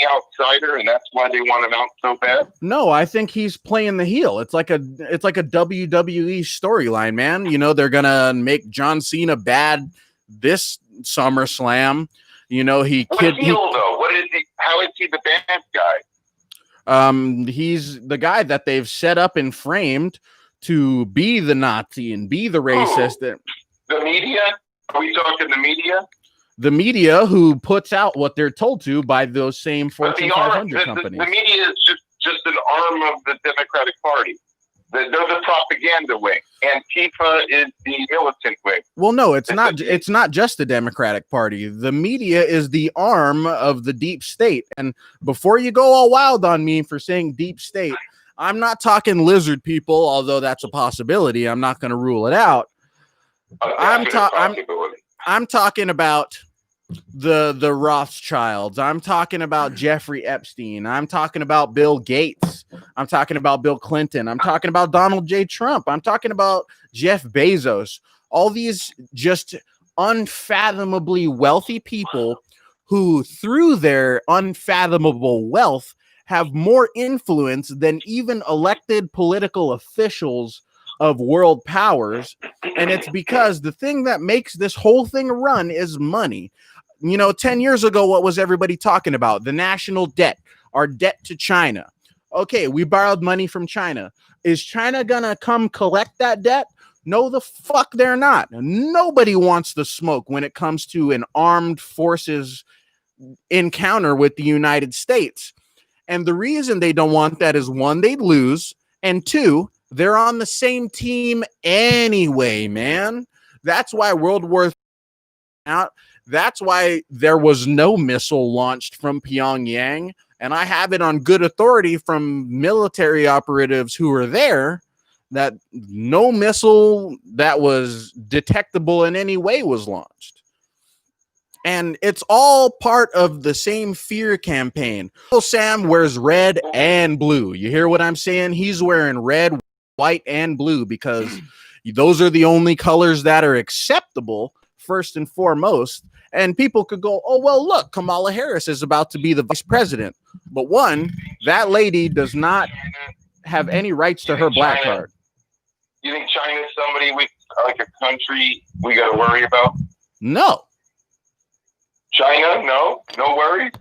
the outsider, and that's why they want him out so bad? No, I think he's playing the heel. It's like a WWE storyline, man. You know, they're gonna make John Cena bad this SummerSlam. You know, though? What is he? How is he the bad guy? He's the guy that they've set up and framed to be the Nazi and be the racist. The media? Are we talking the media? The media, who puts out what they're told to by those same Fortune 500 companies. The media is just an arm of the Democratic Party. They're the propaganda wing. Antifa is the militant wing. Well, no, it's not. It's not just the Democratic Party. The media is the arm of the deep state. And before you go all wild on me for saying deep state, I'm not talking lizard people, although that's a possibility. I'm not going to rule it out. I'm talking about the Rothschilds. I'm talking about Jeffrey Epstein. I'm talking about Bill Gates. I'm talking about Bill Clinton. I'm talking about Donald J. Trump. I'm talking about Jeff Bezos. All these just unfathomably wealthy people who, through their unfathomable wealth, have more influence than even elected political officials of world powers. And it's because the thing that makes this whole thing run is money. You know, 10 years ago, what was everybody talking about? The national debt, our debt to China. Okay, we borrowed money from China. Is China gonna come collect that debt? No, the fuck they're not. Nobody wants the smoke when it comes to an armed forces encounter with the United States. And the reason they don't want that is, one, they'd lose, and two, they're on the same team anyway, man. That's why World War out. That's why there was no missile launched from Pyongyang. And I have it on good authority from military operatives who were there that no missile that was detectable in any way was launched. And it's all part of the same fear campaign. Sam wears red and blue. You hear what I'm saying? He's wearing red, white, and blue because those are the only colors that are acceptable, first and foremost. And people could go, oh, well, look, Kamala Harris is about to be the vice president. But one, that lady does not have any rights to her black card. You think China's somebody, like a country, we got to worry about? No. China? No worries?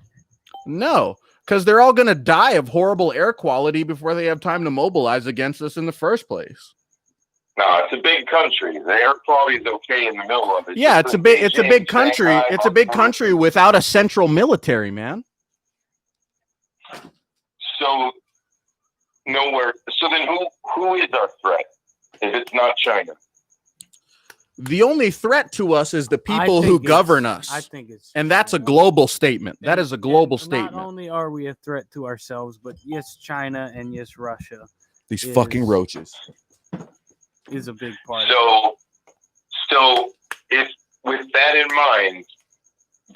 No, because they're all going to die of horrible air quality before they have time to mobilize against us in the first place. No, it's a big country. The air quality is okay in the middle of it. Yeah, it's a big country. It's a big country without a central military, man. So nowhere. So then who is our threat if it's not China? The only threat to us is the people who govern us. I think it's, and that's a global statement. That is a global statement. Not only are we a threat to ourselves, but yes, China and yes, Russia. These fucking roaches is a big part. So if with that in mind,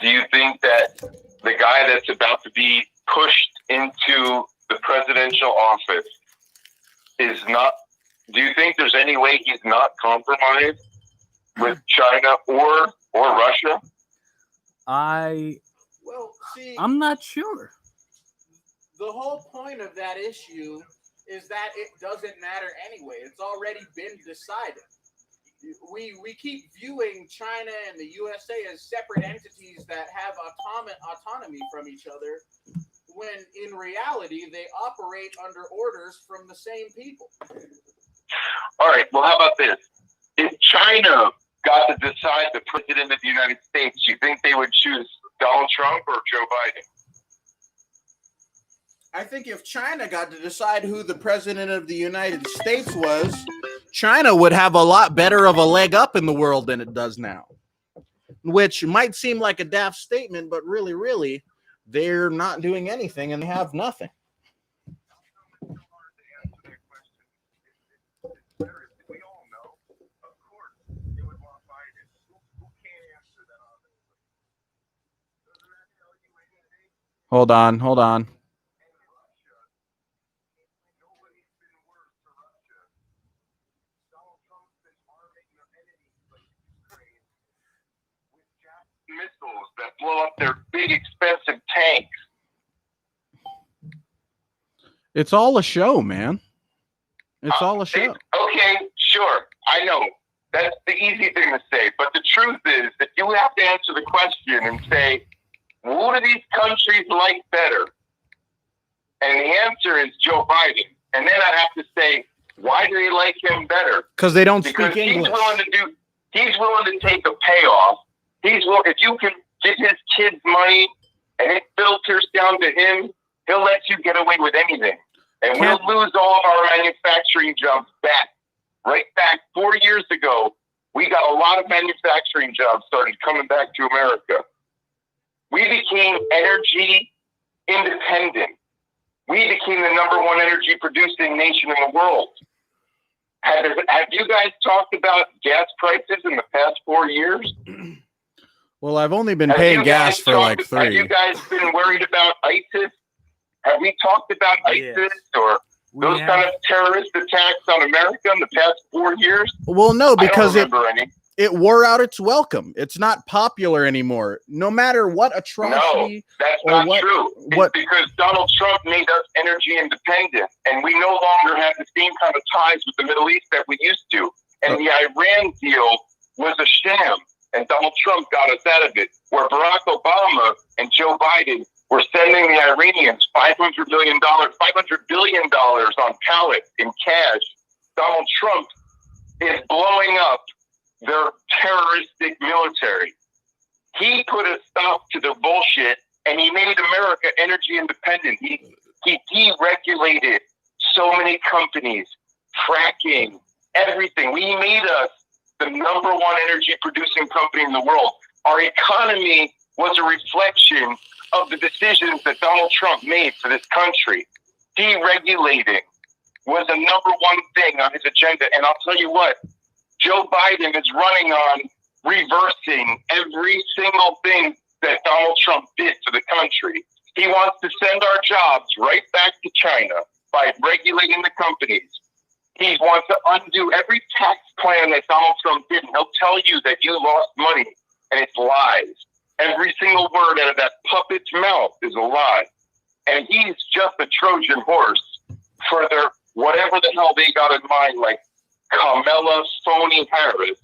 do you think that the guy that's about to be pushed into the presidential office is not? Do you think there's any way he's not compromised with China or Russia? I'm not sure. The whole point of that issue is that it doesn't matter anyway. It's already been decided. We keep viewing China and the USA as separate entities that have autonomy from each other, when in reality they operate under orders from the same people. All right, well, how about this? If China got to decide the president of the United States, do you think they would choose Donald Trump or Joe Biden? I think if China got to decide who the president of the United States was, China would have a lot better of a leg up in the world than it does now. Which might seem like a daft statement, but really, they're not doing anything and they have nothing. Hold on. Missiles that blow up their big expensive tanks It's all a show, man. It's all a show. Okay, sure. I know. That's the easy thing to say. But the truth is that you have to answer the question and say, who do these countries like better? And the answer is Joe Biden. And then I have to say, why do they like him better? Because they don't Because speak English. he's willing to take a payoff. If you can get his kids money and it filters down to him, he'll let you get away with anything. And we'll lose all of our manufacturing jobs back. Right back 4 years ago, we got a lot of manufacturing jobs started coming back to America. We became energy independent. We became the number one energy producing nation in the world. Have you guys talked about gas prices in the past 4 years? Well, I've only been paying gas for like 3. Have you guys been worried about ISIS? Have we talked about ISIS or those kind of terrorist attacks on America in the past 4 years? Well, no, because I don't remember any. it wore out its welcome. It's not popular anymore. No matter what atrocity. No, that's not true. It's because Donald Trump made us energy independent, and we no longer have the same kind of ties with the Middle East that we used to. And the Iran deal was a sham, and Donald Trump got us out of it. Where Barack Obama and Joe Biden were sending the Iranians $500 billion on pallets in cash. Donald Trump is blowing up their terroristic military. He put a stop to the bullshit, and he made America energy independent. He deregulated so many companies, fracking, everything. He made us the number one energy producing company in the world. Our economy was a reflection of the decisions that Donald Trump made for this country. Deregulating was the number one thing on his agenda. And I'll tell you what, Joe Biden is running on reversing every single thing that Donald Trump did to the country. He wants to send our jobs right back to China by regulating the companies. He wants to undo every tax plan that Donald Trump did. And he'll tell you that you lost money, and it's lies. Every single word out of that puppet's mouth is a lie. And he's just a Trojan horse for their whatever the hell they got in mind, like Kamala Phony Harris.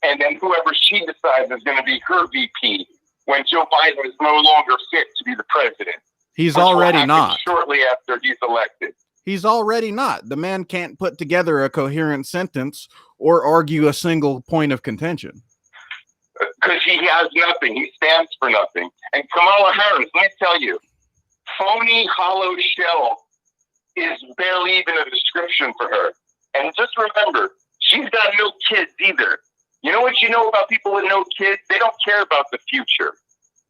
And then whoever she decides is going to be her VP when Joe Biden is no longer fit to be the president. He's already not. Shortly after he's elected. He's already not. The man can't put together a coherent sentence or argue a single point of contention. Because he has nothing. He stands for nothing. And Kamala Harris, let me tell you, phony, hollow shell is barely even a description for her. And just remember, she's got no kids either. You know what you know about people with no kids? They don't care about the future.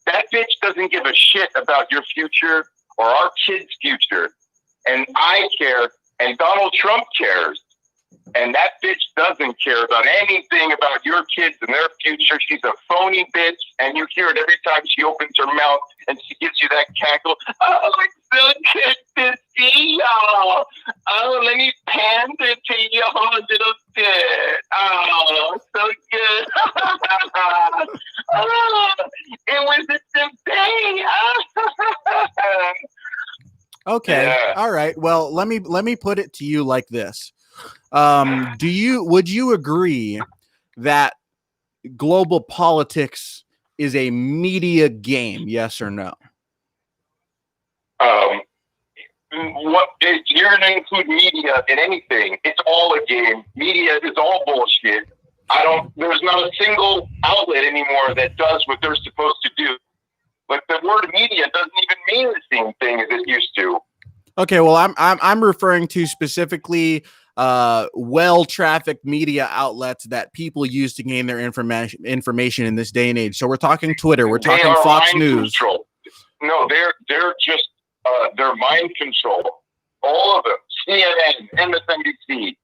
That bitch doesn't give a shit about your future or our kids' future. And I care, and Donald Trump cares. And that bitch doesn't care about anything about your kids and their future. She's a phony bitch, and you hear it every time she opens her mouth and she gives you that cackle. Oh, it's so good to see y'all. Oh, let me pander to your little bit. Oh, so good. Oh, it was a debate. Okay. Yeah. All right. Well, let me put it to you like this. Would you agree that global politics is a media game? Yes or no? What if you're going to include media in anything? It's all a game. Media is all bullshit. There's not a single outlet anymore that does what they're supposed to do. But the word media doesn't even mean the same thing as it used to. Okay, well, I'm referring to specifically well-trafficked media outlets that people use to gain their information in this day and age. So we're talking Twitter, we're talking Fox News. Control. No, they're just they're mind control. All of them. CNN, MSNBC,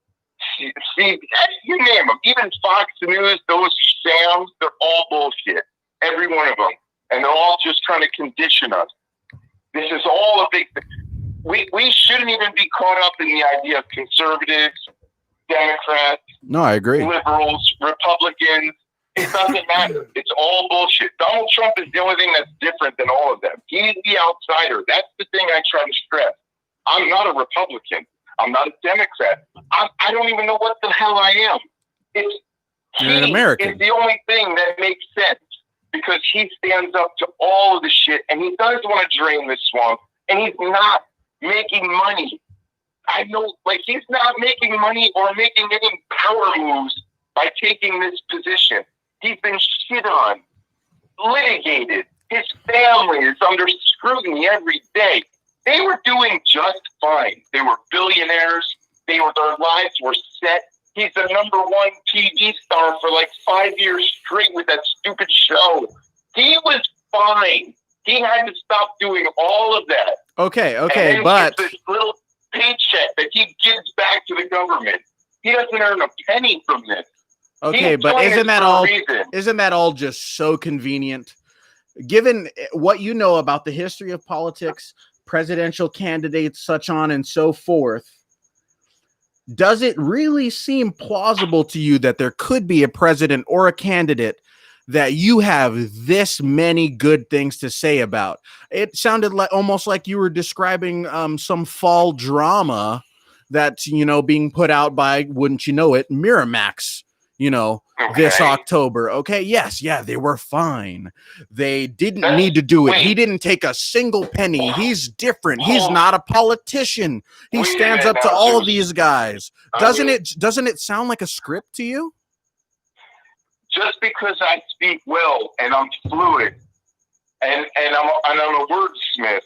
you name them. Even Fox News, those shams, they're all bullshit. Every one of them. And they're all just trying to condition us. This is all a big thing. We shouldn't even be caught up in the idea of conservatives, Democrats, no, I agree, liberals, Republicans. It doesn't matter. It's all bullshit. Donald Trump is the only thing that's different than all of them. He's the outsider. That's the thing I try to stress. I'm not a Republican. I'm not a Democrat. I don't even know what the hell I am. You're an American. It's the only thing that makes sense because he stands up to all of the shit and he does want to drain the swamp and he's not making money. I know, like, he's not making money or making any power moves by taking this position. He's been shit on, litigated. His family is under scrutiny every day. They were doing just fine. They were billionaires. Their lives were set. He's the number one TV star for like 5 years straight with that stupid show. He was fine. He had to stop doing all of that. Okay, And then but he gets this little paycheck that he gives back to the government. He doesn't earn a penny from this. okay, He's but doing isn't this that for a all? reason. Isn't that all just so convenient? Given what you know about the history of politics, presidential candidates, such on and so forth, does it really seem plausible to you that there could be a president or a candidate that you have this many good things to say about? It sounded like almost like you were describing some fall drama that's, you know, being put out by, wouldn't you know it, Miramax, you know, this Okay. October. Okay, yes, yeah, they were fine. They didn't That's- need to do it. wait. He didn't take a single penny. He's different. He's Hold- not a politician. He Wait a stands minute up to now, all dude. these guys. I Doesn't mean, it sound like a script to you? just because I speak well and I'm fluid and I'm a wordsmith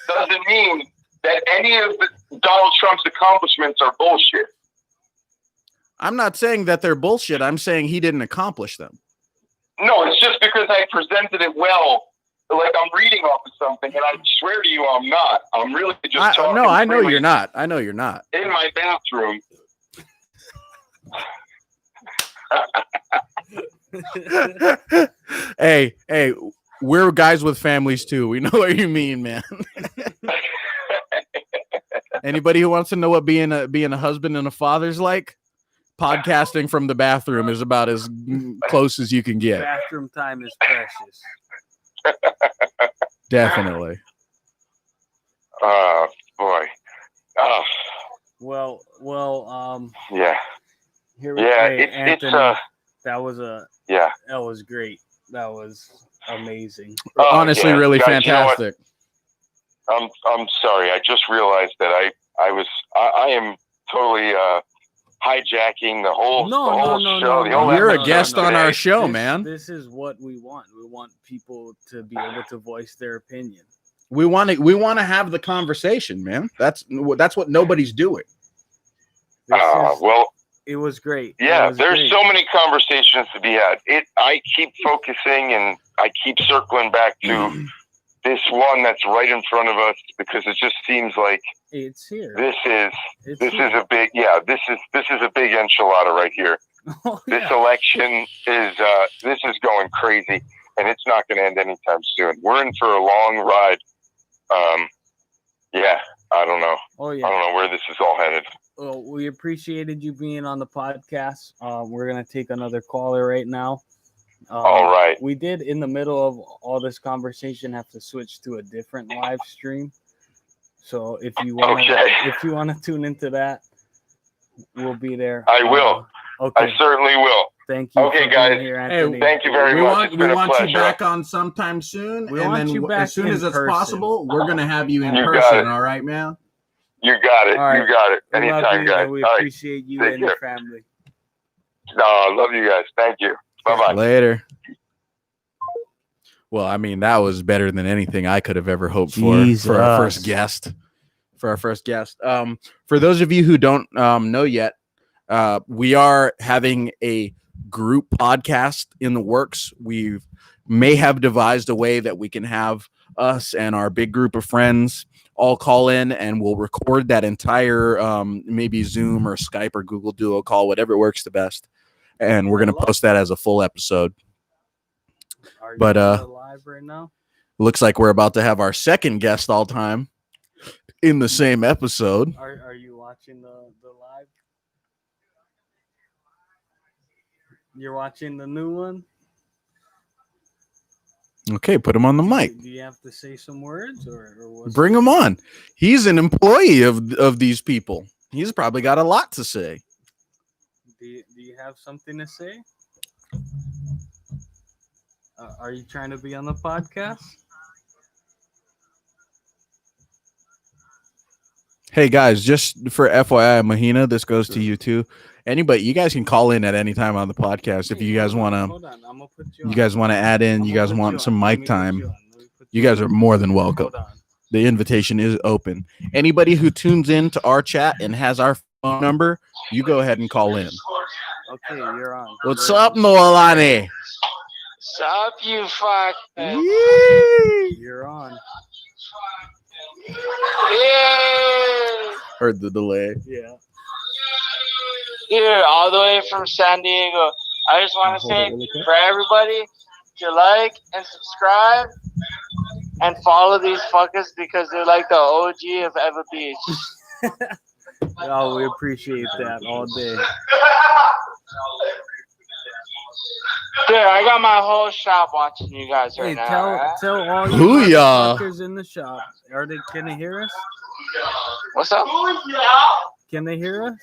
doesn't mean that any of Donald Trump's accomplishments are bullshit. I'm not saying that they're bullshit. I'm saying he didn't accomplish them. No, it's just because I presented it well, like I'm reading off of something, and I swear to you, I'm not. I'm really just talking. No, I know freely you're not. I know you're not. in my bathroom. Hey, we're guys with families too. We know what you mean, man. Anybody who wants to know what being a husband and a father's like, podcasting from the bathroom is about as close as you can get. Bathroom time is precious. Definitely. Oh boy. Oh Well, yeah. here we Yeah. hey, It's Anthony, that was great. That was amazing. Oh, Honestly, yeah. really Guys, you know what? fantastic. I'm sorry. I just realized that I am totally hijacking the whole show. The whole You're a episode guest on today. our show, man. This is what we want. We want people to be able to voice their opinion. We want to have the conversation, man. That's what nobody's doing. Well, It was great. yeah. It was There's great. so many conversations to be had. I keep focusing and I keep circling back to this one that's right in front of us because it just seems like It's here. this is It's a big this is a big enchilada right here. Oh, This yeah. election is this is going crazy, and it's not going to end anytime soon. We're in for a long ride. Yeah, I don't know. Oh I yeah. don't know where this is all headed. Well, we appreciated you being on the podcast. We're gonna take another caller right now. All right. We did in the middle of all this conversation have to switch to a different live stream. So if you want to tune into that, we'll be there. I will. Okay. I certainly will. Thank you. Okay, for being guys. Here, Hey, Anthony. Thank you very much. It's been a pleasure. on sometime soon. We want you back as soon in as it's person. possible, we're gonna have you in You got person. it. All right, man. You got it. All right. You got it. We love Anytime, you, guys. and we All right. appreciate you Take and your care. family. No, I love you guys. Thank you. Bye bye. Later. Well, I mean, that was better than anything I could have ever hoped for our first guest. For those of you who don't know yet, we are having a group podcast in the works. We may have devised a way that we can have us and our big group of friends all call in, and we'll record that entire maybe Zoom or Skype or Google Duo call, whatever works the best. And we're going to post that as a full episode. Are you But, live right now? Looks like we're about to have our second guest all time in the same episode. Are you watching the live? You're watching the new one? Okay, put him on the mic. Do you have to say some words or what's Bring him on. He's an employee of these people. He's probably got a lot to say. Do you have something to say? Are you trying to be on the podcast? Hey guys, just for FYI, Mahina, this goes to you too. Anybody, you guys can call in at any time on the podcast if you guys want to. Hold on, I'm gonna put You guys want to add in. You guys want some mic time. You guys are more than welcome. Hold on. The invitation is open. Anybody who tunes in to our chat and has our phone number, you go ahead and call in. Okay, you're on. What's up, Noelani? Sup, you fuck. You're on. Yeah. Heard the delay. Yeah. Here, all the way from San Diego. I just want to Hold it say really quick. for everybody to like and subscribe and follow these fuckers because they're like the OG of Eva Beach. Oh, we appreciate that all day. Dude, I got my whole shop watching you guys right Hey, now. tell alright? tell all you Booyah. fuckers in the shop. Can they hear us? What's up? Can they hear us?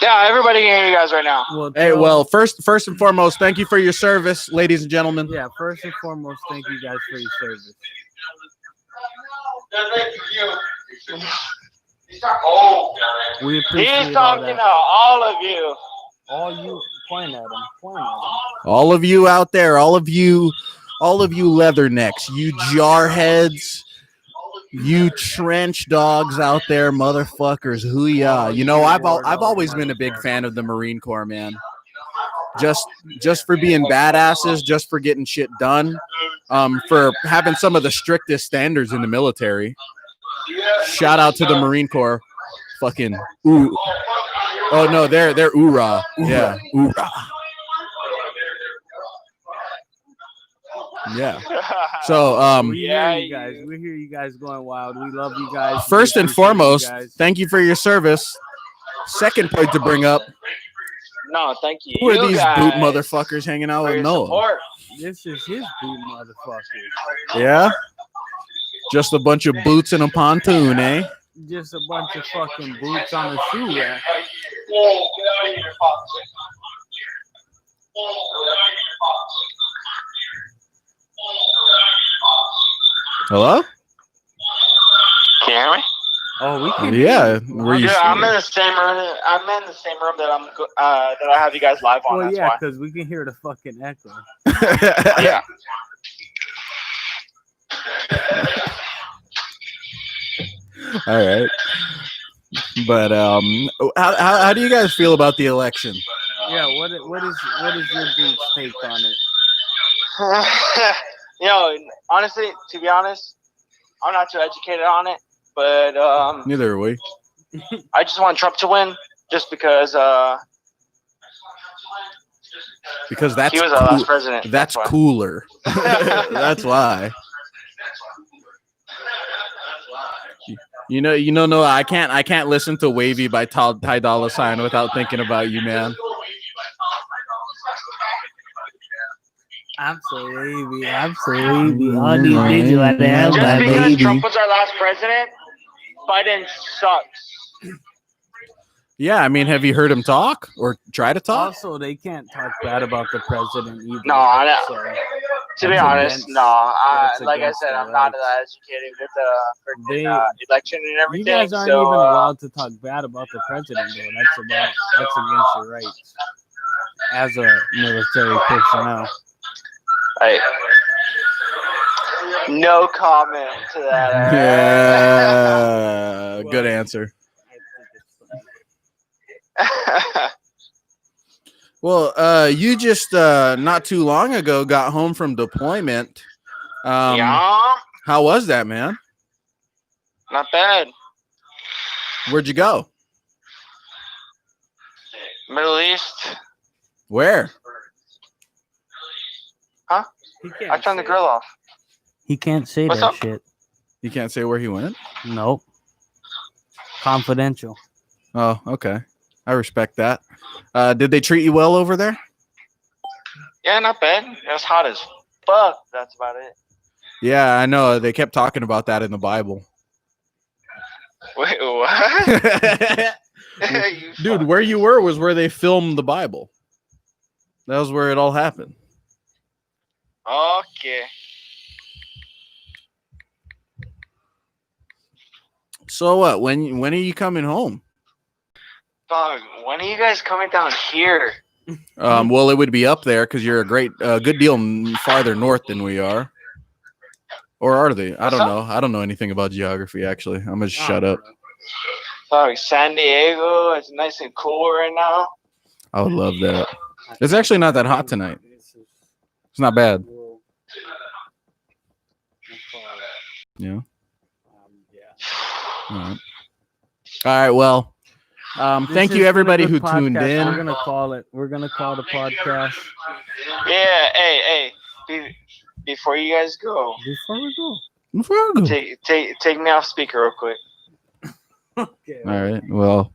Yeah, everybody can hear you guys right now. Well, Hey, tell- well, first and foremost, thank you for your service, ladies and gentlemen. yeah. First and foremost, thank you guys for your service. We appreciate He's all talking that. to all of you. All you point at them. Point at them. All of you out there, all of you leathernecks, you jarheads, you trench dogs out there, motherfuckers, hoo-yah. You know, I've always been a big fan of the Marine Corps, man. Just for being badasses, just for getting shit done, for having some of the strictest standards in the military. Shout out to the Marine Corps. Fucking ooh. Oh no, they're oorah. Yeah, oorah. Yeah. So We Yeah, hear you guys. We hear you guys going wild. We love you guys. We first and appreciate you foremost, guys. thank you for your service. Second point to bring up, No, thank you. who are these boot guys motherfuckers hanging out for with your Noah? support. This is his boot, motherfucker. Yeah? Just a bunch of boots in a pontoon, eh? Just a bunch of fucking boots on a shoe rack. Hello? Can you hear me? Oh, we can. Yeah. Were you Dude, I'm in the same room. I'm in the same room that that I have you guys live on. Well, that's yeah, why. because we can hear the fucking echo. Yeah. All right. But how do you guys feel about the election? Yeah, what is your boots take on it? You know, honestly, to be honest, I'm not too educated on it, but Neither are we. I just want Trump to win, just because Because that's he was our last cool- president. that's why. cooler. That's why. You know, no, I can't listen to "Wavy" by Ty Dolla $ign without thinking about you, man. Absolutely. All these bitches out there, Just my because baby. Trump was our last president, Biden sucks. Yeah, I mean, have you heard him talk or try to talk? Also, they can't talk bad about the president either. No, I know. So, To be That's honest, against- no. that's Like I against said, their I'm not rights. that educated with the They- freaking election and you everything. guys aren't so, even allowed to talk bad about the president, though. That's against your rights as a military personnel. Hey. No comment to that. all right? Yeah, good answer. Well, you just not too long ago got home from deployment. Yeah, How was that, man? not bad. Where'd you go? Middle East. Where? He can't I turned the say- grill off. He can't say What's that up? shit. You can't say where he went? Nope. Confidential. Oh, okay. I respect that. Did they treat you well over there? Yeah, not bad. It was hot as fuck. That's about it. Yeah, I know. They kept talking about that in the Bible. Wait, what? You Dude, fuck. where you were was where they filmed the Bible. That was where it all happened. Okay. So what? When are you coming home? Dog, when are you guys coming down here? Well, it would be up there because you're a good deal farther north than we are. Or are they? I don't know. I don't know anything about geography, actually. I'm gonna shut up. Dog, San Diego, it's nice and cool right now. I would love that. It's actually not that hot tonight. It's not bad. Yeah. All right. All right. Well, thank you everybody who tuned in. We're gonna call it. We're gonna call the podcast. Yeah, hey. Before you guys go, Before we go. take me off speaker real quick. Okay. All right. Well,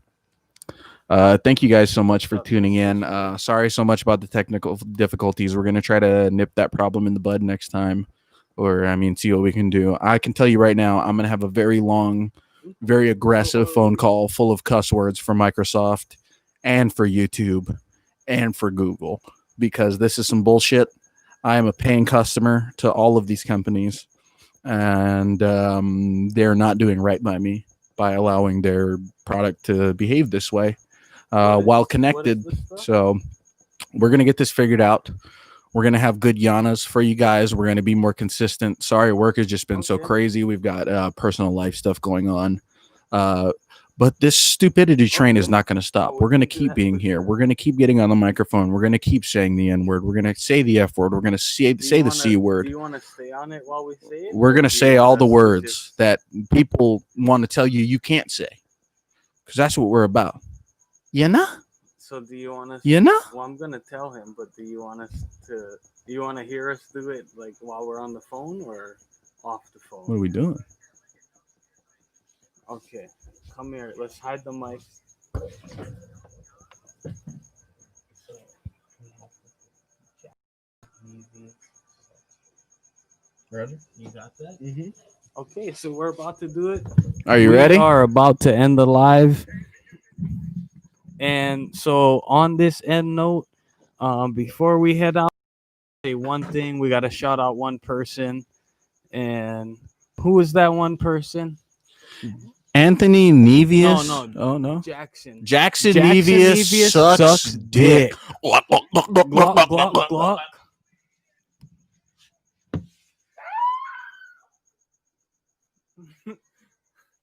thank you guys so much for tuning in. Sorry so much about the technical difficulties. We're going to try to nip that problem in the bud next time, or see what we can do. I can tell you right now, I'm going to have a very long, very aggressive phone call full of cuss words for Microsoft and for YouTube and for Google, because this is some bullshit. I am a paying customer to all of these companies, and they're not doing right by me by allowing their product to behave this way while connected. So we're going to get this figured out. We're going to have good Yanas for you guys. We're going to be more consistent. Sorry, work has just been so crazy. We've got personal life stuff going on. But this stupidity train is not going to stop. We're going to keep being here. We're going to keep getting on the microphone. We're going to keep saying the N word. We're going to say the F word. We're going to say the C word. Do you want to stay on it while we say it? We're going to say all the words that people want to tell you can't say, because that's what we're about. You know? So do you want us? You know? Well, I'm gonna tell him, but do you want us to? Do you want to hear us do it like while we're on the phone or off the phone? What are we doing? Okay, come here. Let's hide the mic. Roger? You got that? Mm-hmm. Okay, so we're about to do it. Are you ready? We are about to end the live. And so on this end note, before we head out, say one thing. We got to shout out one person. And who is that one person? Anthony Nevius. No. Oh, no. Jackson Nevius sucks dick. Glock, glock, glock.